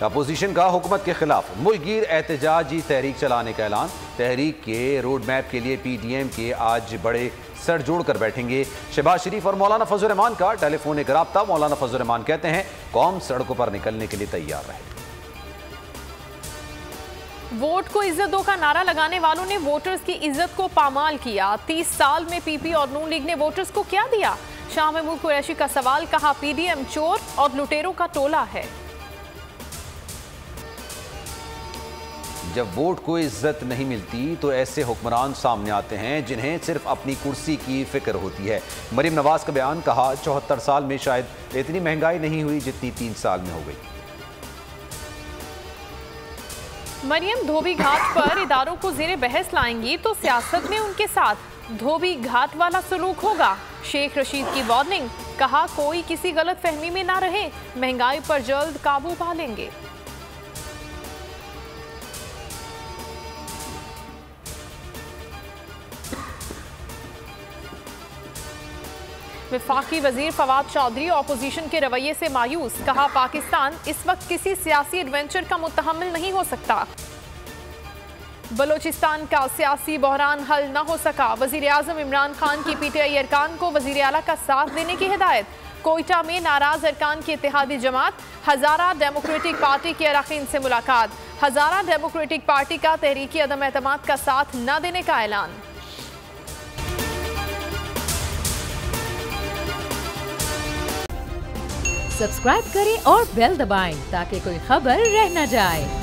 Opposition का हुकूमत के खिलाफ मुल्कगीर एहतजाजी तहरीक चलाने का ऐलान। तहरीक के रोड मैप के लिए PDM के आज बड़े सर जोड़ कर बैठेंगे। शहबाज शरीफ और मौलाना फजल रहमान का टेलीफोनिक राब्ता। मौलाना फजल रहमान कहते हैं कौम सड़कों पर निकलने के लिए तैयार रहे। वोट को इज्जत दो का नारा लगाने वालों ने वोटर्स की इज्जत को पामाल किया। 30 साल में PP और नून लीग ने वोटर्स को क्या दिया? शाह महमूद कुरैशी का सवाल। कहा PDM चोर और लुटेरों का टोला है। जब वोट को इज्जत नहीं मिलती तो ऐसे हुक्मरान सामने आते हैं जिन्हें सिर्फ अपनी कुर्सी की फिक्र होती है। मरीम नवाज का बयान। कहा 74 साल में शायद इतनी महंगाई नहीं हुई जितनी 3 साल में हो गई। मरियम धोबी घाट पर इदारों को जेरे बहस लाएंगी तो सियासत में उनके साथ धोबी घाट वाला सलूक होगा। शेख रशीद की वार्निंग। कहा कोई किसी गलत फहमी में ना रहे, महंगाई पर जल्द काबू पा लेंगे। वफाकी वजीर फवाद चौधरी अपोजिशन के रवैये से मायूस। कहा पाकिस्तान इस वक्त किसी सियासी एडवेंचर का मुतहम्मिल नहीं हो सकता। बलोचिस्तान का सियासी बहरान हल न हो सका। वजीर आजम इमरान खान की PTI अरकान को वजीर आला का साथ देने की हिदायत। कोयटा में नाराज अरकान की इत्तेहादी जमात। हजारा डेमोक्रेटिक पार्टी के अरकान से मुलाकात। हजारा डेमोक्रेटिक पार्टी का तहरीकी अदम एतमाद का साथ न देने का ऐलान। सब्सक्राइब करें और बेल दबाएं ताकि कोई खबर रह न जाए।